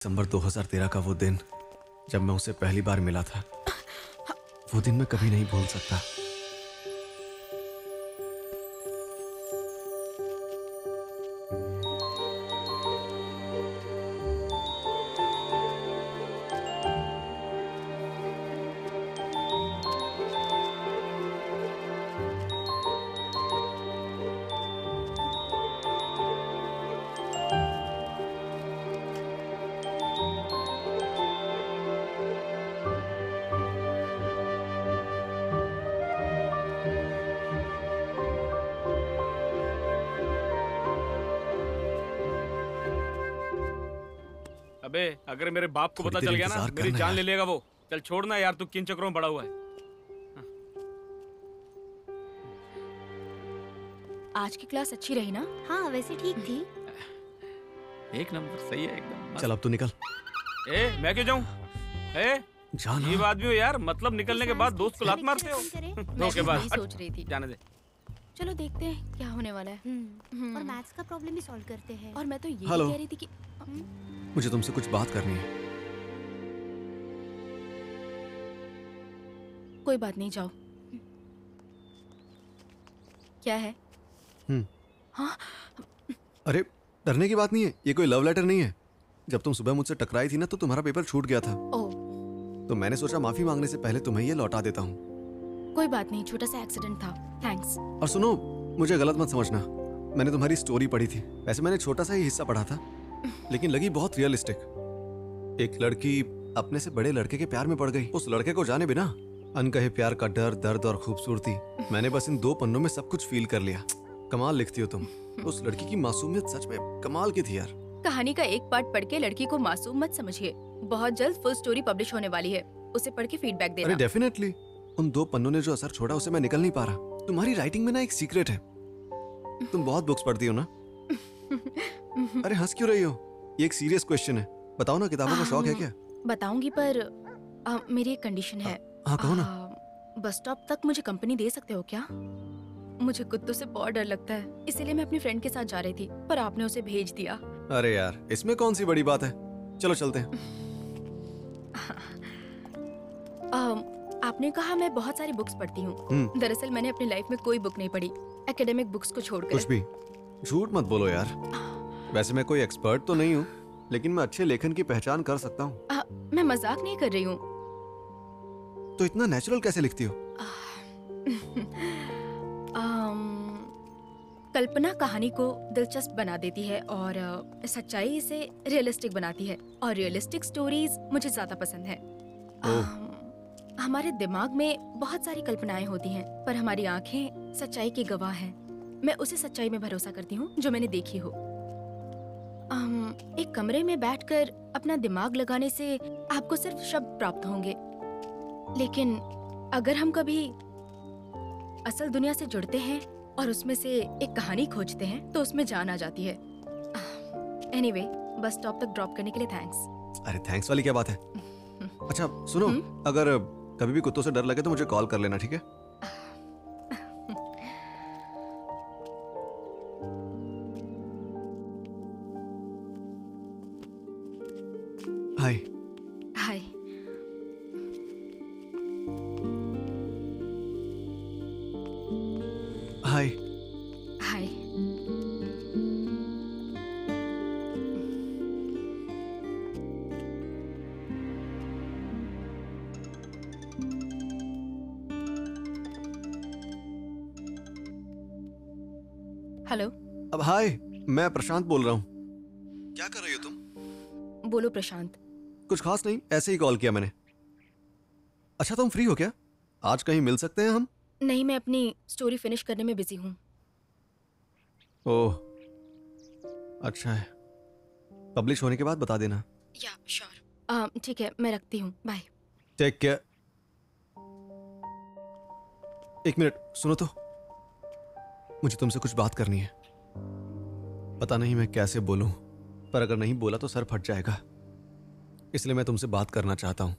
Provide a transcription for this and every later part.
दिसंबर 2013 का वो दिन जब मैं उसे पहली बार मिला था, वो दिन मैं कभी नहीं भूल सकता। अबे अगर मेरे बाप को थोड़ी पता देर चल गया ना, इंतजार मेरी करना जान यार। ले लेगा वो। चल छोड़ना यार, तू किन चक्रों में पड़ा हुआ है। आज की क्लास अच्छी रही ना? हाँ वैसे ठीक थी। एक नंबर, सही है एकदम मस्त। चल अब तू निकल। ए मैं क्यों जाऊं? ए जाना। ये बात भी हो यार, मतलब निकलने के बाद दोस्त को लात मारते हो। मैं धोखे भी बाद वही सोच रही थी। जाने दे। चलो देखते हैं क्या होने वाला है। और मैथ्स का प्रॉब्लम भी सॉल्व करते हैं। और मैं तो ये हेलो। कह रही थी कि मुझे तुमसे कुछ बात करनी है। कोई बात नहीं, जाओ। क्या है? हाँ? अरे डरने की बात नहीं है, ये कोई लव लेटर नहीं है। जब तुम सुबह मुझसे टकराई थी ना, तो तुम्हारा पेपर छूट गया था, ओह, तो मैंने सोचा माफी मांगने से पहले तुम्हें ये लौटा देता हूँ। कोई बात नहीं, छोटा सा एक्सीडेंट था। थैंक्स। और सुनो, मुझे गलत मत समझना, मैंने तुम्हारी स्टोरी पढ़ी थी। वैसे मैंने छोटा सा ही हिस्सा पढ़ा था, लेकिन लगी बहुत रियलिस्टिक। एक लड़की अपने से बड़े लड़के के प्यार में पड़ गई। उस लड़के को जाने बिना अनकहे प्यार का डर, दर्द और खूबसूरती, मैंने बस इन 2 पन्नों में सब कुछ फील कर लिया। कमाल लिखती हो तुम। उस लड़की की मासूमियत सच में कमाल की थी यार। कहानी का एक पार्ट पढ़ के लड़की को मासूम मत समझिए। बहुत जल्द फुल स्टोरी पब्लिश होने वाली है, उसे पढ़ के फीडबैक अरे देना। डेफिनेटली। उन 2 पन्नों ने जो असर छोड़ा, उसे मैं निकल नहीं पा रहा। तुम्हारी राइटिंग में ना एक सीक्रेट है। तुम बहुत बुक्स पढ़ती हो ना? अरे हंस क्यों रही हो? ये एक सीरियस क्वेश्चन है, बताओ ना, किताबों का शौक है क्या? बताऊंगी, पर मेरी एक कंडीशन है। हाँ कहो ना। बस स्टॉप तक मुझे कंपनी दे सकते हो क्या? मुझे कुत्तों से बहुत डर लगता है, इसीलिए मैं अपनी फ्रेंड के साथ जा रही थी, पर आपने उसे भेज दिया। अरे यार, इसमें कौन सी बड़ी बात है, चलो चलते हैं। आपने कहा मैं बहुत सारी बुक्स पढ़ती हूँ। दरअसल मैंने अपनी लाइफ में कोई बुक नहीं पढ़ी, एकेडमिक बुक्स को छोड़कर। कुछ भी झूठ मत बोलो यार। वैसे मैं कोई एक्सपर्ट तो नहीं हूँ, लेकिन मैं अच्छे लेखन की पहचान कर सकता हूँ। मैं मजाक नहीं कर रही हूँ। तो इतना नेचुरल कैसे लिखती हो? कल्पना कहानी को दिलचस्प बना देती है और सच्चाई इसे रियलिस्टिक बनाती है, और रियलिस्टिक स्टोरीज मुझे ज्यादा पसंद है। हमारे दिमाग में बहुत सारी कल्पनाएं होती हैं, पर हमारी आंखें सच्चाई की गवाह हैं। मैं उसे सच्चाई में भरोसा करती हूँ जो मैंने देखी हो। एक कमरे में बैठकर अपना दिमाग लगाने से आपको सिर्फ शब्द प्राप्त होंगे, लेकिन अगर हम कभी असल दुनिया से जुड़ते हैं और उसमें से एक कहानी खोजते हैं, तो उसमें जान आ जाती है। एनीवे, बस स्टॉप तक ड्रॉप करने के लिए थैंक्स। अरे थैंक्स वाली क्या बात है? अच्छा सुनो, अगर कभी भी कुत्तों से डर लगे तो मुझे कॉल कर लेना, ठीक है? हाय। हाय। हाय। हाय। हेलो। अब हाय, मैं प्रशांत बोल रहा हूँ। क्या कर रही हो तुम? बोलो प्रशांत। कुछ खास नहीं, ऐसे ही कॉल किया मैंने। अच्छा तुम फ्री हो क्या? आज कहीं मिल सकते हैं हम? नहीं, मैं अपनी स्टोरी फिनिश करने में बिजी हूँ। ओह अच्छा है, पब्लिश होने के बाद बता देना। या श्योर। ठीक है, मैं रखती हूँ, बाय। Take care. एक मिनट सुनो तो, मुझे तुमसे कुछ बात करनी है। पता नहीं मैं कैसे बोलूं, पर अगर नहीं बोला तो सर फट जाएगा, इसलिए मैं तुमसे बात करना चाहता हूं।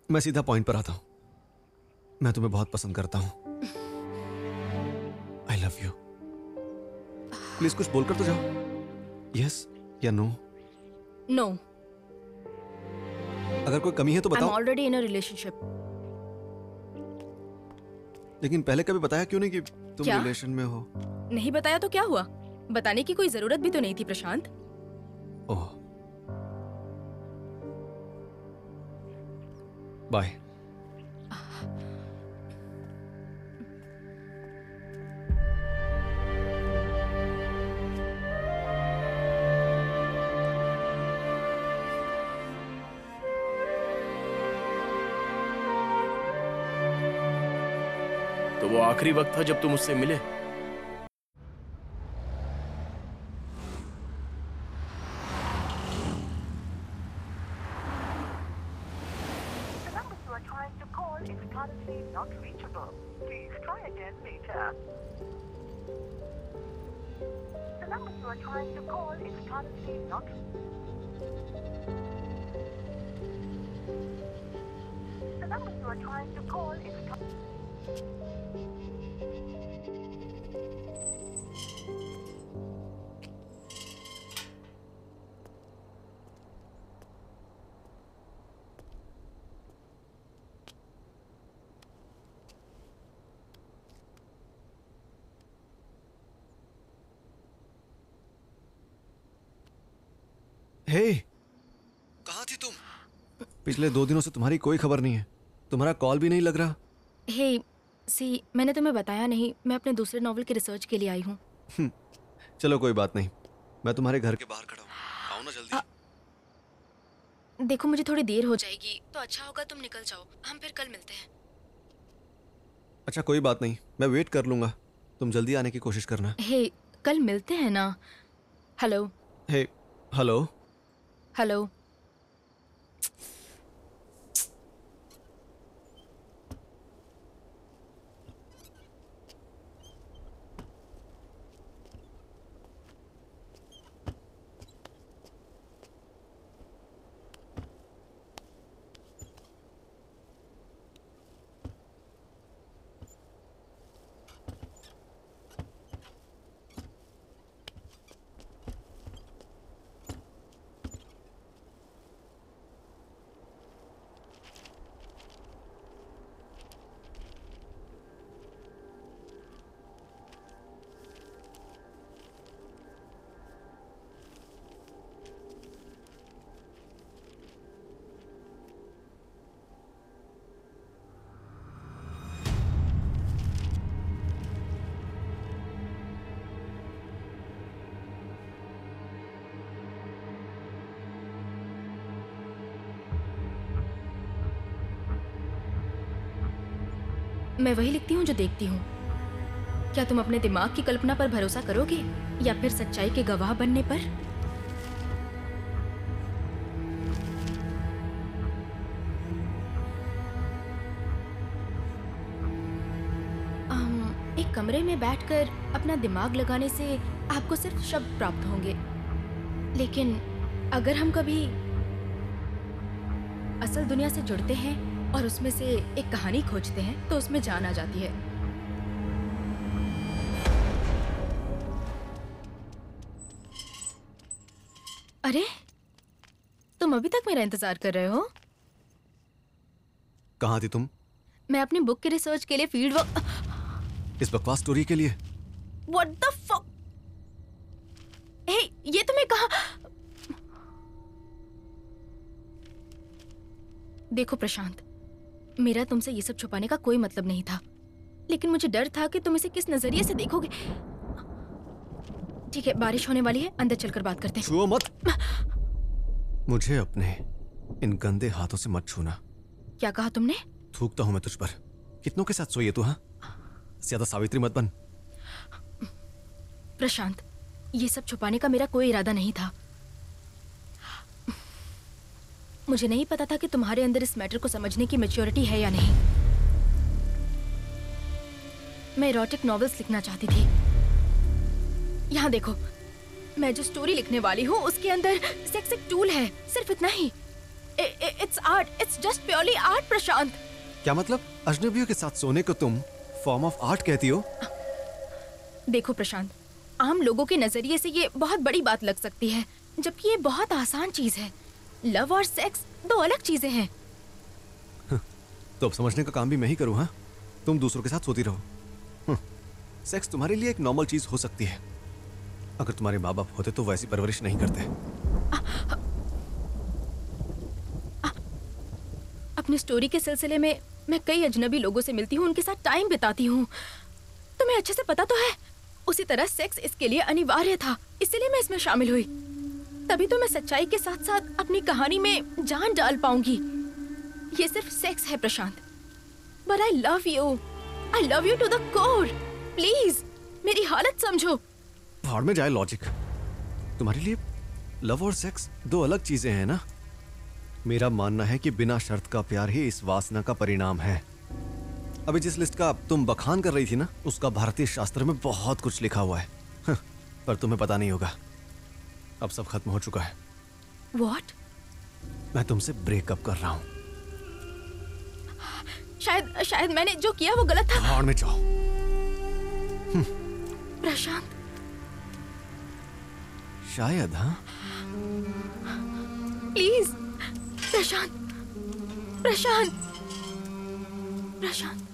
मैं सीधा पॉइंट पर आता हूं। मैं तुम्हें बहुत पसंद करता हूं। आई लव यू। प्लीज कुछ बोलकर तो जाओ। यस या नो? नो, अगर कोई कमी है तो आई एम बताओ। Already in a relationship. लेकिन पहले कभी बताया क्यों नहीं कि तुम क्या? रिलेशन में हो? नहीं बताया तो क्या हुआ? बताने की कोई जरूरत भी तो नहीं थी प्रशांत। ओह, बाय। तो वो आखिरी वक्त था जब तुम उससे मिले? The number you are trying to call is currently not reachable. Please try again later. The number you are trying to call is currently not. The number you are trying to call is. हे, कहाँ थी तुम? पिछले 2 दिनों से तुम्हारी कोई खबर नहीं है। तुम्हारा कॉल भी नहीं लग रहा। हे सी, मैंने तुम्हें बताया नहीं, मैं अपने दूसरे नॉवल की रिसर्च के लिए आई हूँ। चलो कोई बात नहीं, मैं तुम्हारे घर के बाहर खड़ा हूँ, आओ ना जल्दी। देखो मुझे थोड़ी देर हो जाएगी, तो अच्छा होगा तुम निकल जाओ, हम फिर कल मिलते हैं। अच्छा कोई बात नहीं, मैं वेट कर लूंगा, तुम जल्दी आने की कोशिश करना। हे, कल मिलते हैं ना? हेलो हे, हेलो। हेलो। मैं वही लिखती हूँ जो देखती हूँ। क्या तुम अपने दिमाग की कल्पना पर भरोसा करोगे या फिर सच्चाई के गवाह बनने पर? एक कमरे में बैठकर अपना दिमाग लगाने से आपको सिर्फ शब्द प्राप्त होंगे, लेकिन अगर हम कभी असल दुनिया से जुड़ते हैं और उसमें से एक कहानी खोजते हैं तो उसमें जान आ जाती है। अरे, तुम अभी तक मेरा इंतजार कर रहे हो? कहाँ थी तुम? मैं अपनी बुक की रिसर्च के लिए फील्ड वर्क। इस बकवास स्टोरी के लिए? What the fuck? हे, ये तुम्हें कहा? देखो प्रशांत, मेरा तुमसे ये सब छुपाने का कोई मतलब नहीं था, लेकिन मुझे डर था कि तुम इसे किस नजरिए से देखोगे। ठीक है, बारिश होने वाली है, अंदर चलकर बात करते हैं। छुओ मत। मुझे अपने इन गंदे हाथों से मत छूना। क्या कहा तुमने? थूकता हूं मैं तुझ पर। कितनों के साथ सोई है तू? हाँ, ज्यादा सावित्री मत बन। प्रशांत, ये सब छुपाने का मेरा कोई इरादा नहीं था। मुझे नहीं पता था कि तुम्हारे अंदर इस मैटर को समझने की मैच्योरिटी है या नहीं। मैं इरोटिक नॉवेल्स लिखना चाहती थी। यहाँ देखो, मैं जो स्टोरी लिखने वाली हूँ उसके अंदर सेक्स एक टूल है, सिर्फ इतना ही। It's art, it's just purely art Prashant. क्या मतलब? अजनबियों के साथ सोने को तुम फॉर्म ऑफ आर्ट कहती हो? देखो प्रशांत, आम लोगों के नजरिए से ये बहुत बड़ी बात लग सकती है, जबकि ये बहुत आसान चीज है। लव और सेक्स दो अलग चीजें हैं। तो अब समझने का काम भी मैं ही करूँ? हाँ, तुम दूसरों के साथ सोती रहो। सेक्स तुम्हारे लिए एक नॉर्मल चीज हो सकती है। अगर तुम्हारे माँ बाप होते तो वैसी परवरिश नहीं करते। अपनी स्टोरी के सिलसिले में मैं कई अजनबी लोगों से मिलती हूँ, उनके साथ टाइम बिताती हूँ। तुम्हें अच्छे से पता तो है। उसी तरह सेक्स इसके लिए अनिवार्य था, इसीलिए मैं इसमें शामिल हुई। तभी तो मैं सच्चाई के साथ साथ अपनी कहानी में जान डाल पाऊंगी। ये सिर्फ सेक्स है Prashant, but I love you. I love you to the core. Please मेरी हालत समझो। भाड़ में जाए लॉजिक। तुम्हारे लिए लव और सेक्स दो अलग चीजें हैं ना? मेरा मानना है कि बिना शर्त का प्यार ही इस वासना का परिणाम है। अभी जिस लिस्ट का तुम बखान कर रही थी ना, उसका भारतीय शास्त्र में बहुत कुछ लिखा हुआ है। पर तुम्हें पता नहीं होगा, अब सब खत्म हो चुका है। What? मैं तुमसे ब्रेकअप कर रहा हूँ। शायद मैंने जो किया वो गलत था। भाड़ में जाओ। प्रशांत, शायद। हाँ, प्लीज प्रशांत, प्रशांत, प्रशांत।